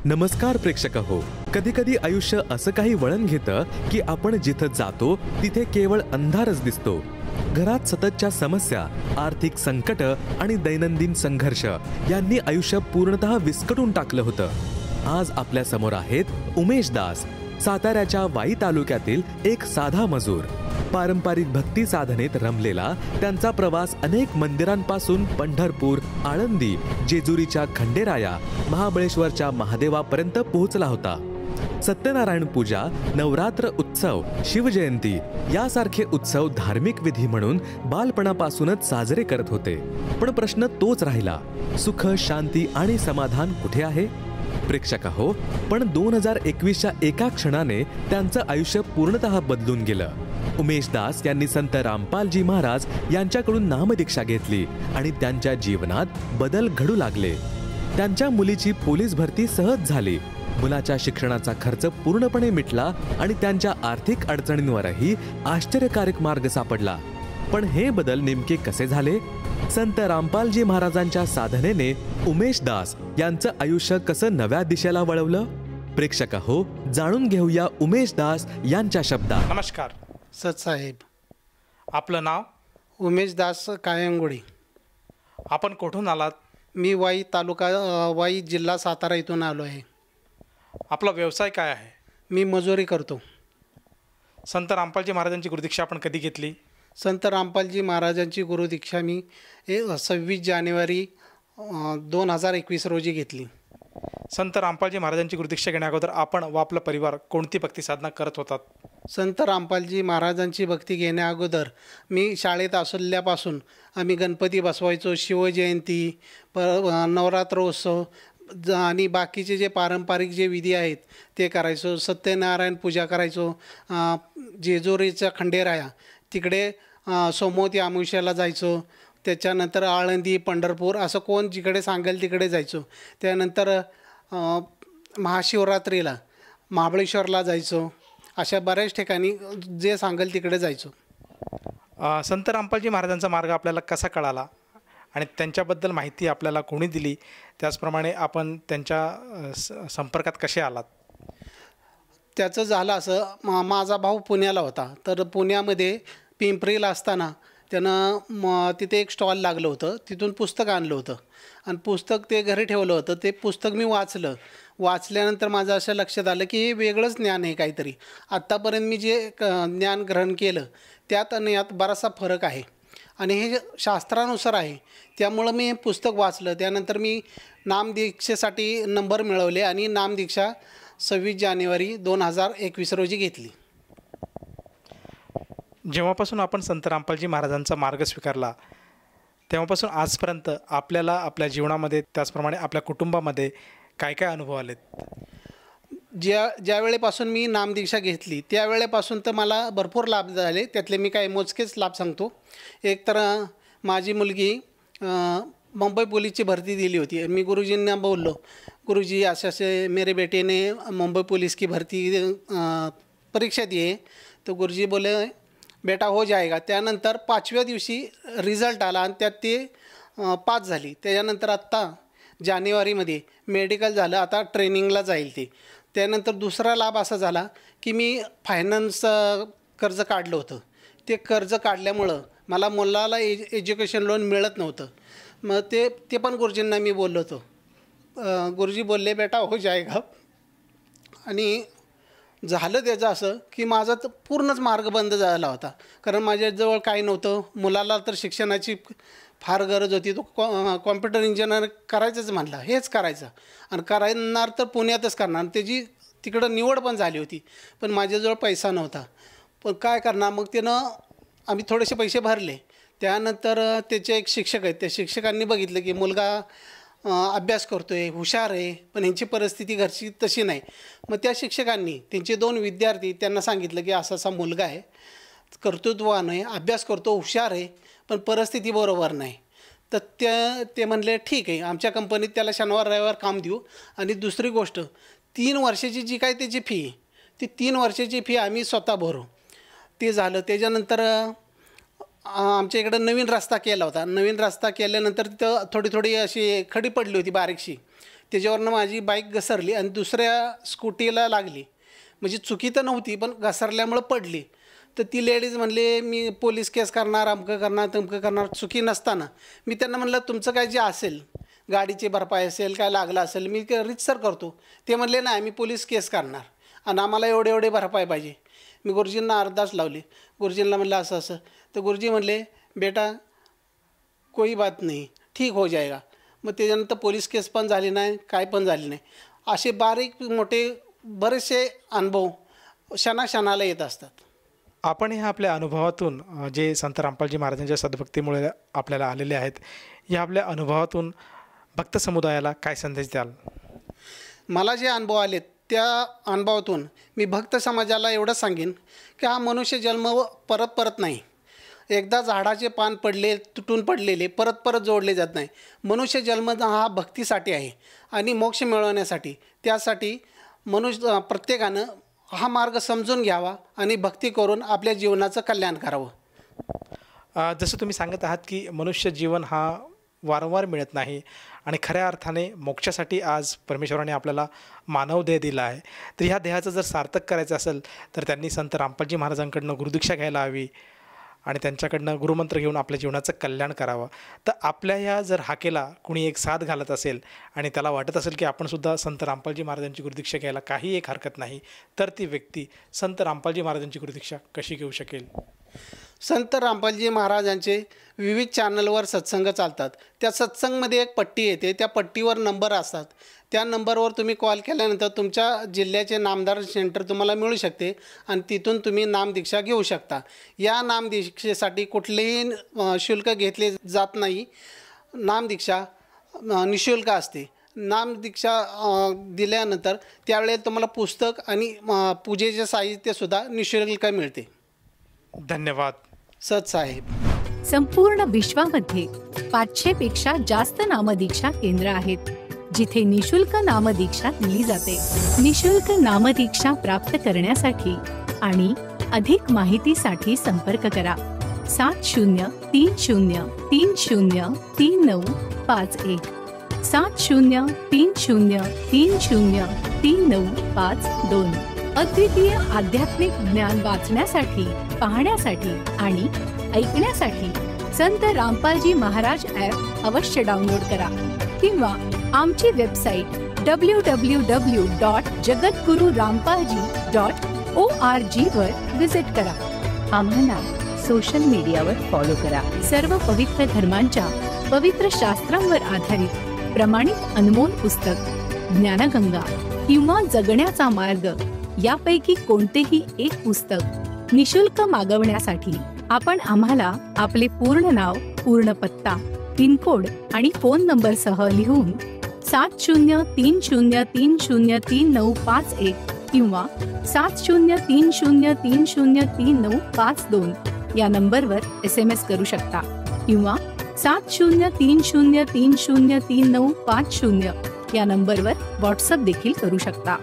नमस्कार प्रेक्षक हो. कधी कधी आयुष्य असं काही वळण घेतं की आपण जिथं जातो तिथे केवळ अंधारच दिसतो. घरात सततच्या समस्या, आर्थिक संकट आणि दैनंदिन संघर्ष यांनी आयुष्य पूर्णतः विस्कटून टाकलं होतं. आज आपल्या समोर आहेत उमेश दास, साताऱ्याच्या वाई तालुक्यातील एक साधा मजूर. पारंपरिक भक्ती साधनेत रमलेला त्यांचा प्रवास अनेक मंदिरांपासून पंढरपूर, आळंदी, जेजुरीच्या खंडेराया, महाबळेश्वरच्या महादेवापर्यंत पोहोचला होता. सत्यनारायण पूजा, नवरात्र उत्सव, शिवजयंती यासारखे उत्सव धार्मिक विधी म्हणून बालपणापासूनच साजरे करत होते. पण प्रश्न तोच राहिला, सुख, शांती आणि समाधान कुठे आहे? प्रेक्षक हो, पण 2021च्या एका क्षणाने त्यांचं आयुष्य पूर्णतः बदलून गेलं. उमेश दास यांनी संत रामपालजी महाराज यांच्याकडून नामदीक्षा घेतली आणि त्यांच्या जीवनात बदल घडू लागले. त्यांच्या मुलीची पोलीस भरती सहज झाली. मुलाच्या शिक्षणाचा खर्च पूर्णपणे मिटला आणि त्यांच्या आर्थिक अडचणींवरही आश्चर्यकारक मार्ग सापडला. पण हे बदल नेमके कसे झाले? संत रामपालजी महाराजांच्या साधनेने उमेश दास यांचं आयुष्य कसं नव्या दिशेला वळवलं? प्रेक्षक हो, जाणून घेऊया उमेश दास यांच्या शब्दात. नमस्कार सतसाहेब. आपलं नाव? उमेश दास कायंगोळी. आपण कुठून आलात? मी वाई तालुका वाई जिल्हा सातारा इथून आलो आहे. आपला व्यवसाय काय आहे? मी मजुरी करतो. संत रामपालजी महाराजांची गुरुदीक्षा आपण कधी घेतली? संत रामपालजी महाराजांची गुरुदीक्षा मी 26 जानेवारी 2021 रोजी घेतली. संत रामपालजी महाराजांची गुरुदीक्षा घेण्या अगोदर आपण व आपला परिवार कोणती भक्ती साधना करत होतात? संत रामपालजी महाराजांची भक्ती घेण्या अगोदर मी शाळेत असल्यापासून आम्ही गणपती बसवायचो, शिवजयंती, नवरात्रोत्सव आणि बाकीचे जे पारंपरिक जे विधी आहेत ते करायचो. सत्यनारायण पूजा करायचो. जेजुरीच्या खंडेराया तिकडे सोमवती अमावस्येला जायचो. त्याच्यानंतर आळंदी, पंढरपूर असं कोण जिकडे सांगेल तिकडे जायचो. त्यानंतर महाशिवरात्रीला महाबळेश्वरला जायचो. अशा बऱ्याच ठिकाणी जे सांगेल तिकडे जायचो. संत रामपालजी महाराजांचा मार्ग आपल्याला कसा कळाला आणि त्यांच्याबद्दल माहिती आपल्याला कोणी दिली? त्याचप्रमाणे आपण त्यांच्या संपर्कात कसे आलात? त्याचं झालं असं, माझा भाऊ पुण्याला होता. तर पुण्यामध्ये पिंपरीला असताना त्यानं तिथे एक स्टॉल लागलं होतं. तिथून पुस्तक आणलं होतं आणि पुस्तक ते घरी ठेवलं होतं. ते पुस्तक मी वाचल्यानंतर माझं असं लक्षात आलं की हे वेगळंच ज्ञान आहे काहीतरी. आत्तापर्यंत मी जे ज्ञान ग्रहण केलं त्यात आणि यात बराचसा फरक आहे आणि हे शास्त्रानुसार आहे. त्यामुळं मी हे पुस्तक वाचलं. त्यानंतर मी नामदीक्षेसाठी नंबर मिळवले आणि नामदीक्षा 26 जानेवारी 2021 रोजी घेतली. जेव्हापासून आपण संत रामपालजी महाराजांचा मार्ग स्वीकारला तेव्हापासून आजपर्यंत आपल्याला आपल्या जीवनामध्ये त्याचप्रमाणे आपल्या कुटुंबामध्ये काय काय अनुभव आलेत? ज्या वेळेपासून मी नामदीक्षा घेतली त्यावेळेपासून तर मला भरपूर लाभ झाले. त्यातले मी काही मोजकेच लाभ सांगतो. एक तर माझी मुलगी मुंबई पोलीसची भरती दिली होती. मी गुरुजींना बोललो, गुरुजी असे असे मेरे बेटे ने मुंबई पुलिस की भरती परीक्षा दी है. तो गुरुजी बोले बेटा हो जाएगा. त्यानंतर 5व्या दिवशी रिझल्ट आला आणि त्यात ते पास झाली. त्याच्यानंतर आत्ता जानेवारीमध्ये मेडिकल झालं, आता ट्रेनिंगला जाईल ते. त्यानंतर दुसरा लाभ असा झाला की मी फायनान्स कर्ज काढलं होतं. ते कर्ज काढल्यामुळं मला मुलाला एज्युकेशन लोन मिळत नव्हतं. मग ते पण गुरुजींना मी बोललो होतो. गुरुजी बोलले बेटा हो जाएगा. आणि झालं त्याचं असं की माझा तर पूर्णच मार्ग बंद झाला होता. कारण माझ्याजवळ काही नव्हतं. मुलाला तर शिक्षणाची फार गरज होती. तो कॉम्प्युटर इंजिनियर करायचंच म्हणला, हेच करायचं आणि करणार तर पुण्यातच करणार. त्याची तिकडं निवड पण झाली होती. पण माझ्याजवळ पैसा नव्हता. पण काय करणार? मग त्यानं आम्ही थोडेसे पैसे भरले. त्यानंतर त्याचे एक शिक्षक आहेत, त्या शिक्षकांनी बघितलं की मुलगा अभ्यास करतो आहे, हुशार आहे, पण ह्यांची परिस्थिती घरची तशी नाही. मग त्या शिक्षकांनी त्यांचे 2 विद्यार्थी त्यांना सांगितलं की असा असा मुलगा आहे, कर्तृत्ववान आहे, अभ्यास करतो, हुशार आहे, पण परिस्थिती बरोबर नाही. तर ते म्हणले ठीक आहे, आमच्या कंपनीत त्याला शनिवार रविवार काम देऊ. आणि दुसरी गोष्ट, 3 वर्षाची जी काय त्याची फी आहे ती 3 वर्षाची फी आम्ही स्वतः भरू. ते झालं. त्याच्यानंतर आमच्या इकडं नवीन रस्ता केला होता. नवीन रस्ता केल्यानंतर तिथं थोडी अशी खडी पडली होती बारीकशी. त्याच्यावरनं माझी बाईक घसरली आणि दुसऱ्या स्कूटीला लागली. म्हणजे चुकी तर नव्हती, पण घसरल्यामुळं पडली. तर ती लेडीज म्हणले मी पोलीस केस करणार, अमकं करणार, तमकं करणार. चुकी नसताना मी त्यांना म्हणलं तुमचं काय जे असेल, गाडीची भरपाई असेल, काय लागलं असेल, मी रीतसर करतो. ते म्हणले नाही मी पोलीस केस करणार आणि आम्हाला एवढे भरपाई पाहिजे. मी गुरुजींना अर्धाच लावली. गुरुजींना म्हणलं असं असं. तर गुरुजी म्हणले बेटा कोई बात नाही, ठीक हो जाएगा. मग त्याच्यानंतर पोलीस केस पण झाली नाही, काय पण झाली नाही. असे बारीक मोठे बरेचसे अनुभव क्षणाक्षणाला येत असतात. आपण ह्या आपल्या अनुभवातून जे संत रामपालजी महाराजांच्या सद्भक्तीमुळे आपल्याला आलेले आहेत, या आपल्या अनुभवातून भक्त समुदायाला काय संदेश द्याल? मला जे अनुभव आले त्या अनुभवातून मी भक्त समाजाला एवढं सांगेन की हा मनुष्य जन्म परत नाही. एकदा झाडाचे पान पडले, तुटून पडलेले परत जोडले जात नाही. मनुष्य जन्म हा भक्तीसाठी आहे आणि मोक्ष मिळवण्यासाठी. त्यासाठी प्रत्येकानं हा मार्ग समजून घ्यावा आणि भक्ती करून आपल्या जीवनाचं कल्याण करावं. जसं तुम्ही सांगत आहात की मनुष्य जीवन हा वारंवार मिळत नाही आणि खऱ्या अर्थाने मोक्षासाठी आज परमेश्वराने आपल्याला मानव देह दिला आहे. तर ह्या देहाचं जर सार्थक करायचं असेल तर त्यांनी संत रामपालजी महाराजांकडनं गुरुदीक्षा घ्यायला हवी आणि त्यांच्याकडनं गुरुमंत्र घेऊन आपल्या जीवनाचं कल्याण करावं. तर आपल्या ह्या जर हाकेला कुणी एक साथ घालत असेल आणि त्याला वाटत असेल की आपणसुद्धा संत रामपालजी महाराजांची गुरुदीक्षा घ्यायला काही एक हरकत नाही, तर ती व्यक्ती संत रामपालजी महाराजांची गुरुदीक्षा कशी घेऊ शकेल? संत रामपालजी महाराजांचे विविध चॅनलवर सत्संग चालतात. त्या सत्संगमध्ये एक पट्टी येते, त्या पट्टीवर नंबर असतात. त्या नंबरवर तुम्ही कॉल केल्यानंतर तुमच्या जिल्ह्याचे नामदार सेंटर तुम्हाला मिळू शकते आणि तिथून तुम्ही नामदीक्षा घेऊ शकता. या नामदीक्षेसाठी कुठलेही शुल्क घेतले जात नाही. नामदीक्षा निःशुल्क असते. नामदीक्षा दिल्यानंतर त्यावेळेला तुम्हाला पुस्तक आणि पूजेचे साहित्यसुद्धा निःशुल्क मिळते. धन्यवाद. सत साहेब. संपूर्ण विश्वामध्ये 500 पेक्षा जास्त नामदीक्षा केंद्र आहेत जिथे निशुल्क नामदीक्षा दिली जाते. निशुल्क नामदीक्षा प्राप्त करण्यासाठी आणि अधिक माहितीसाठी संपर्क करा 7030303951 7030303952. अद्वितीय आध्यात्मिक ज्ञान वाचण्यासाठी, पाहण्यासाठी आणि ऐकण्यासाठी संत रामपालजी महाराज ॲप अवश्य डाउनलोड करा किंवा आमची वेबसाईट www.jagatgururampalji.org वर विजिट करा. आम्हाला सोशल मीडियावर फॉलो करा. सर्व पवित्र धर्मांच्या पवित्र शास्त्रांवर आधारित प्रमाणित अनमोल पुस्तक ज्ञानगंगा किंवा जगण्याचा मार्ग यापैकी कोणतेही एक पुस्तक निशुल्क मागवण्यासाठी आपण आम्हाला आपले पूर्ण नाव, पूर्ण पत्ता, पिनकोड आणि फोन नंबरसह लिहून 7030303951 किंवा 7030303952 या नंबरवर SMS करू शकता किंवा 7030303950 या नंबरवर व्हॉट्सअप देखील करू शकता.